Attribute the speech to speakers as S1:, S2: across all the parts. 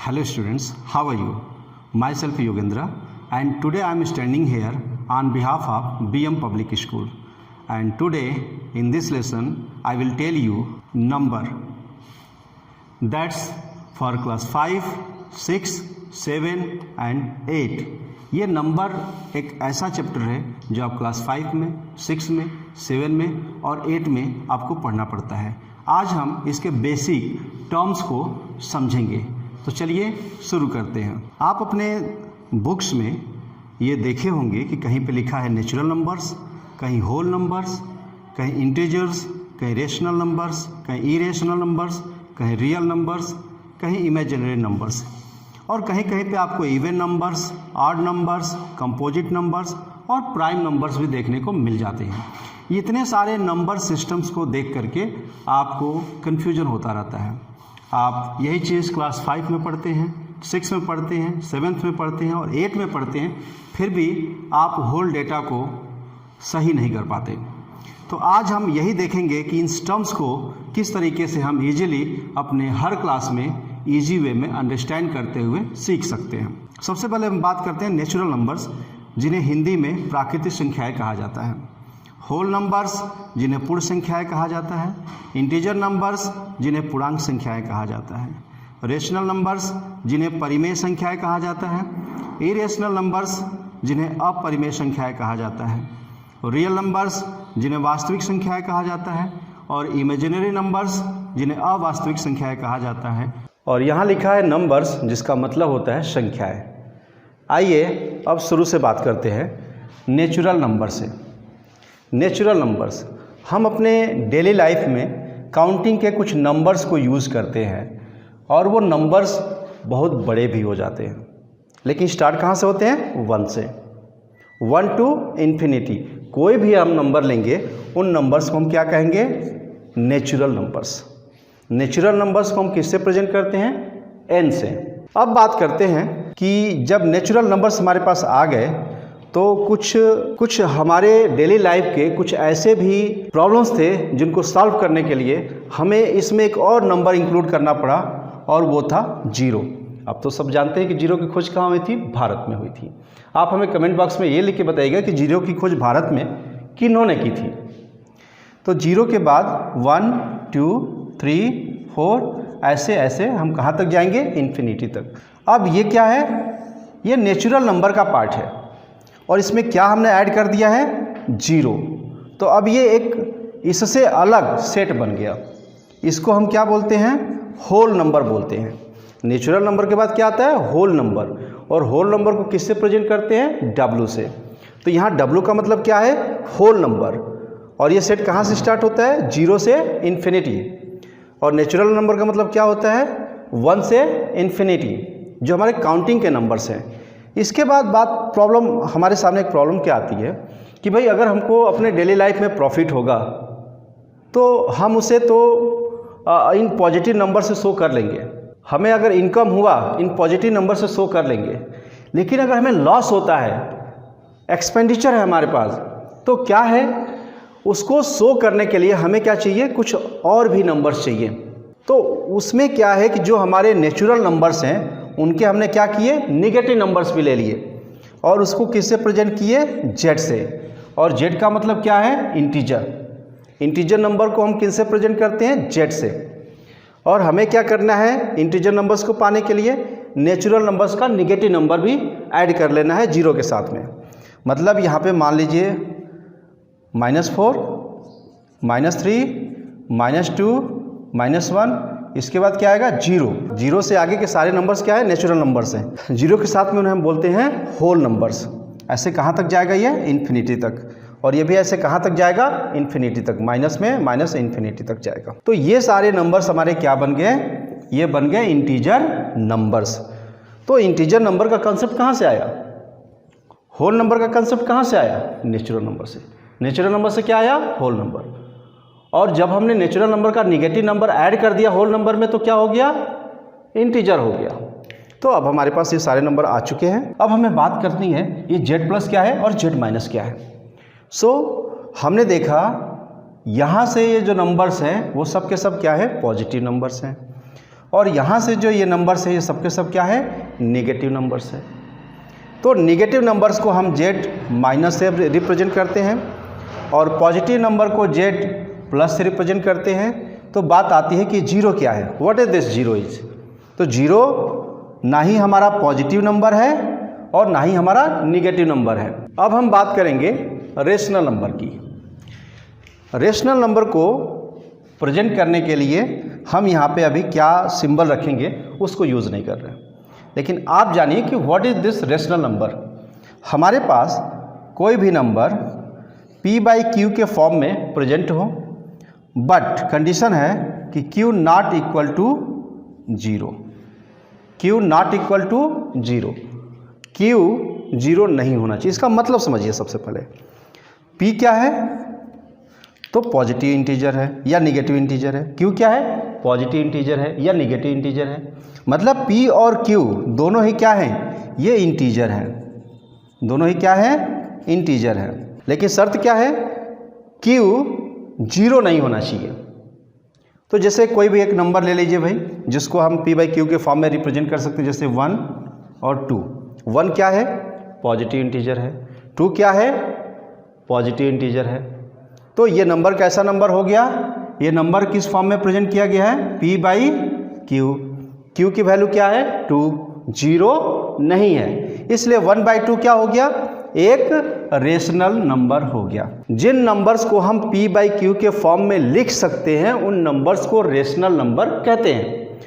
S1: Hello students, how are you? Myself Yogendra and today I am standing here on behalf of BM Public School, and today in this lesson I will tell you number that's for class 5, 6, 7 and 8। ये number एक ऐसा chapter है जो आप class 5 में, 6 में, 7 में और 8 में आपको पढ़ना पड़ता है। आज हम इसके बेसिक टर्म्स को समझेंगे, तो चलिए शुरू करते हैं। आप अपने बुक्स में ये देखे होंगे कि कहीं पे लिखा है नेचुरल नंबर्स, कहीं होल नंबर्स, कहीं इंटीजर्स, कहीं रेशनल नंबर्स, कहीं इरेशनल नंबर्स, कहीं रियल नंबर्स, कहीं इमेजिनरी नंबर्स, और कहीं कहीं पे आपको even numbers, odd numbers, composite numbers और प्राइम नंबर्स भी देखने को मिल जाते हैं। इतने सारे नंबर सिस्टम्स को देख करके आपको कन्फ्यूजन होता रहता है। आप यही चीज़ क्लास 5 में पढ़ते हैं, 6 में पढ़ते हैं, 7th में पढ़ते हैं और 8 में पढ़ते हैं, फिर भी आप होल डेटा को सही नहीं कर पाते। तो आज हम यही देखेंगे कि इन टर्म्स को किस तरीके से हम इजीली अपने हर क्लास में इजी वे में अंडरस्टैंड करते हुए सीख सकते हैं। सबसे पहले हम बात करते हैं नेचुरल नंबर्स, जिन्हें हिंदी में प्राकृतिक संख्याएँ कहा जाता है। होल नंबर्स, जिन्हें पूर्ण संख्याएँ कहा जाता है। इंटीजर नंबर्स, जिन्हें पूर्णांक संख्याएँ कहा जाता है। रेशनल नंबर्स, जिन्हें परिमेय संख्याएँ कहा जाता है। इरेशनल नंबर्स, जिन्हें अपरिमेय संख्याएँ कहा जाता है। रियल नंबर्स, जिन्हें वास्तविक संख्याएँ कहा जाता है। और इमेजिनरी नंबर्स, जिन्हें अवास्तविक संख्याएँ कहा जाता है। और यहाँ लिखा है नंबर्स, जिसका मतलब होता है संख्याएँ। आइए अब शुरू से बात करते हैं नेचुरल नंबर से। नेचुरल नंबर्स, हम अपने डेली लाइफ में काउंटिंग के कुछ नंबर्स को यूज़ करते हैं और वो नंबर्स बहुत बड़े भी हो जाते हैं, लेकिन स्टार्ट कहाँ से होते हैं? 1 से। 1 टू इन्फिनिटी कोई भी हम नंबर लेंगे, उन नंबर्स को हम क्या कहेंगे? Natural numbers. नेचुरल नंबर्स को हम किससे प्रेजेंट करते हैं? n से। अब बात करते हैं कि जब नेचुरल नंबर्स हमारे पास आ गए तो कुछ हमारे डेली लाइफ के कुछ ऐसे भी प्रॉब्लम्स थे जिनको सॉल्व करने के लिए हमें इसमें एक और नंबर इंक्लूड करना पड़ा, और वो था 0। अब तो सब जानते हैं कि 0 की खोज कहाँ हुई थी? भारत में हुई थी। आप हमें कमेंट बॉक्स में ये लिख के बताइएगा कि 0 की खोज भारत में किन्होंने की थी। तो 0 के बाद 1, 2, 3, 4 ऐसे ऐसे हम कहाँ तक जाएंगे? इन्फिनिटी तक। अब ये क्या है? ये नेचुरल नंबर का पार्ट है और इसमें क्या हमने ऐड कर दिया है? 0। तो अब ये एक इससे अलग सेट बन गया। इसको हम क्या बोलते हैं? होल नंबर बोलते हैं। नेचुरल नंबर के बाद क्या आता है? Whole number. और होल नंबर को किससे प्रेजेंट करते हैं? W से। तो यहाँ W का मतलब क्या है? Whole number. और ये सेट कहाँ से स्टार्ट होता है? 0 से इन्फिनिटी। और नेचुरल नंबर का मतलब क्या होता है? 1 से इन्फिनिटी, जो हमारे काउंटिंग के नंबर्स हैं। इसके बाद प्रॉब्लम हमारे सामने एक प्रॉब्लम क्या आती है कि भाई अगर हमको अपने डेली लाइफ में प्रॉफिट होगा तो हम उसे तो इन पॉजिटिव नंबर से शो कर लेंगे। हमें अगर इनकम हुआ इन पॉजिटिव नंबर से शो कर लेंगे, लेकिन अगर हमें लॉस होता है, एक्सपेंडिचर है हमारे पास, तो क्या है? उसको शो करने के लिए हमें क्या चाहिए? कुछ और भी नंबर्स चाहिए। तो उसमें क्या है कि जो हमारे नेचुरल नंबर्स हैं उनके हमने क्या किए? निगेटिव नंबर्स भी ले लिए और उसको किससे प्रेजेंट किए? Z से। और Z का मतलब क्या है? इंटीजर। इंटीजर नंबर को हम किससे प्रेजेंट करते हैं? Z से। और हमें क्या करना है? इंटीजर नंबर्स को पाने के लिए नेचुरल नंबर्स का निगेटिव नंबर भी ऐड कर लेना है 0 के साथ में। मतलब यहाँ पे मान लीजिए -4, -3, -2, -1, इसके बाद क्या आएगा? 0। 0 से आगे के सारे नंबर्स क्या है? नेचुरल नंबर्स हैं। 0 के साथ में उन्हें हम बोलते हैं होल नंबर्स। ऐसे कहाँ तक जाएगा ये? इन्फिनिटी तक। और ये भी ऐसे कहाँ तक जाएगा? इन्फिनिटी तक। माइनस में माइनस इन्फिनिटी तक जाएगा। तो ये सारे नंबर्स हमारे क्या बन गए? ये बन गए इंटीजर नंबर्स। तो इंटीजर नंबर का कंसेप्ट कहाँ से आया? होल नंबर का कंसेप्ट कहाँ से आया? नेचुरल नंबर से। नेचुरल नंबर से क्या आया? Whole number. और जब हमने नेचुरल नंबर का निगेटिव नंबर ऐड कर दिया होल नंबर में, तो क्या हो गया? इंटीजर हो गया। तो अब हमारे पास ये सारे नंबर आ चुके हैं। अब हमें बात करनी है ये Z+ क्या है और Z- क्या है। हमने देखा यहाँ से ये जो नंबर्स हैं वो सब के सब क्या है? पॉजिटिव नंबर्स हैं। और यहाँ से जो ये नंबर्स है ये सब के सब क्या है, नेगेटिव नंबर्स है। तो नेगेटिव नंबर्स को हम z माइनस से रिप्रेजेंट करते हैं और पॉजिटिव नंबर को z प्लस से रिप्रेजेंट करते हैं। तो बात आती है कि जीरो क्या है, what is this zero is. तो जीरो ना ही हमारा पॉजिटिव नंबर है और ना ही हमारा निगेटिव नंबर है। अब हम बात करेंगे रेशनल नंबर की। रेशनल नंबर को प्रेजेंट करने के लिए हम यहाँ पे अभी क्या सिंबल रखेंगे उसको यूज़ नहीं कर रहे हैं, लेकिन आप जानिए कि what is this rational number. हमारे पास कोई भी नंबर p/q के फॉर्म में प्रेजेंट हो, बट कंडीशन है कि q not equal to zero, q not equal to zero, q zero नहीं होना चाहिए। इसका मतलब समझिए सबसे पहले p क्या है, तो पॉजिटिव इंटीजर है या निगेटिव इंटीजर है। q क्या है, पॉजिटिव इंटीजर है या निगेटिव इंटीजर है। मतलब p और q दोनों ही क्या हैं, ये इंटीजर हैं, दोनों ही क्या है, इंटीजर है। लेकिन शर्त क्या है, q जीरो नहीं होना चाहिए। तो जैसे कोई भी एक नंबर ले लीजिए भाई, जिसको हम p/q के फॉर्म में रिप्रेजेंट कर सकते हैं, जैसे 1 और 2। 1 क्या है, पॉजिटिव इंटीजर है, 2 क्या है, पॉजिटिव इंटीजर है। तो ये नंबर कैसा नंबर हो गया, ये नंबर किस फॉर्म में प्रेजेंट किया गया है, p/q। q की वैल्यू क्या है, 2, जीरो नहीं है, इसलिए 1/2 क्या हो गया, एक रेशनल नंबर हो गया। जिन नंबर्स को हम p/q के फॉर्म में लिख सकते हैं उन नंबर्स को रेशनल नंबर कहते हैं,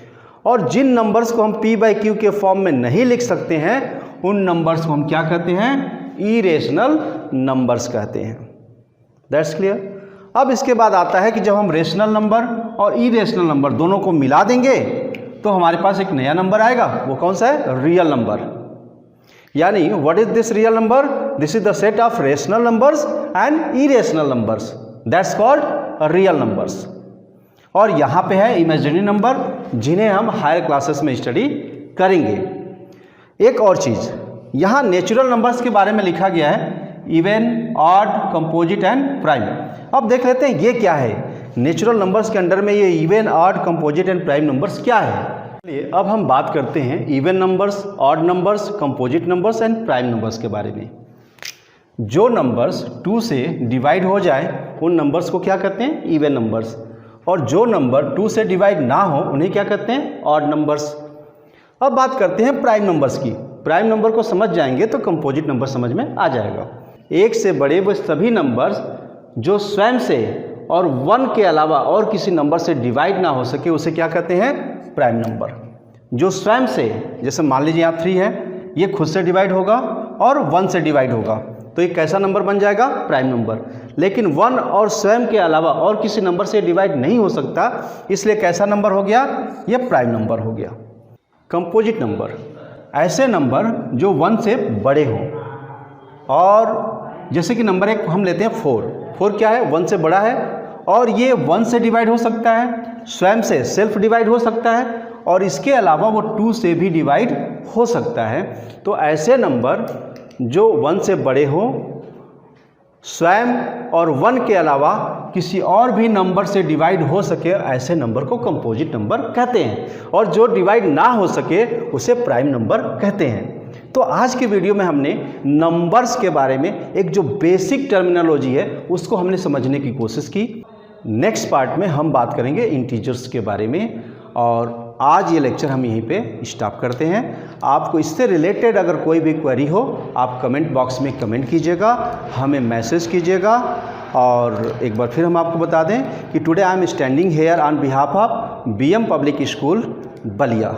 S1: और जिन नंबर्स को हम p/q के फॉर्म में नहीं लिख सकते हैं उन नंबर्स को हम क्या कहते हैं, इरेशनल नंबर्स कहते हैं। That's clear. अब इसके बाद आता है कि जब हम रेशनल नंबर और इरेशनल नंबर दोनों को मिला देंगे तो हमारे पास एक नया नंबर आएगा, वो कौन सा है, रियल नंबर। यानी what is this real number, this is the set of rational numbers and irrational numbers, that's called real numbers. और यहाँ पे है इमेजिनरी नंबर, जिन्हें हम हायर क्लासेस में स्टडी करेंगे। एक और चीज़, यहाँ नेचुरल नंबर्स के बारे में लिखा गया है, even, odd, composite and prime. अब देख लेते हैं ये क्या है, नेचुरल नंबर्स के अंडर में ये even, odd, composite and prime numbers क्या है। अब हम बात करते हैं even numbers, odd numbers, composite numbers and prime numbers के बारे में। जो नंबर्स 2 से डिवाइड हो जाए उन नंबर्स को क्या कहते हैं, इवन नंबर्स, और जो नंबर 2 से डिवाइड ना हो उन्हें क्या कहते हैं, ऑड नंबर्स। अब बात करते हैं प्राइम नंबर्स की। प्राइम नंबर को समझ जाएंगे तो कंपोजिट नंबर समझ में आ जाएगा। एक से बड़े वो सभी नंबर्स जो स्वयं से और 1 के अलावा और किसी नंबर से डिवाइड ना हो सके उसे क्या कहते हैं, प्राइम नंबर। जो स्वयं से, जैसे मान लीजिए यहाँ 3 है, ये खुद से डिवाइड होगा और 1 से डिवाइड होगा, तो ये कैसा नंबर बन जाएगा, प्राइम नंबर। लेकिन 1 और स्वयं के अलावा और किसी नंबर से डिवाइड नहीं हो सकता, इसलिए कैसा नंबर हो गया, ये प्राइम नंबर हो गया। कंपोजिट नंबर, ऐसे नंबर जो 1 से बड़े हों, और जैसे कि नंबर 1 हम लेते हैं 4 क्या है, 1 से बड़ा है और ये 1 से डिवाइड हो सकता है, स्वयं से सेल्फ डिवाइड हो सकता है, और इसके अलावा वो 2 से भी डिवाइड हो सकता है। तो ऐसे नंबर जो 1 से बड़े हो, स्वयं और 1 के अलावा किसी और भी नंबर से डिवाइड हो सके, ऐसे नंबर को कंपोजिट नंबर कहते हैं, और जो डिवाइड ना हो सके उसे प्राइम नंबर कहते हैं। तो आज के वीडियो में हमने नंबर्स के बारे में एक जो बेसिक टर्मिनोलॉजी है उसको हमने समझने की कोशिश की। नेक्स्ट पार्ट में हम बात करेंगे इंटीजर्स के बारे में, और आज ये लेक्चर हम यहीं पे स्टॉप करते हैं। आपको इससे रिलेटेड अगर कोई भी क्वेरी हो आप कमेंट बॉक्स में कमेंट कीजिएगा, हमें मैसेज कीजिएगा। और एक बार फिर हम आपको बता दें कि today I am standing here on behalf of BM public school Ballia.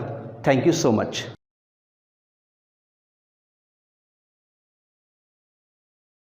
S1: Thank you so much.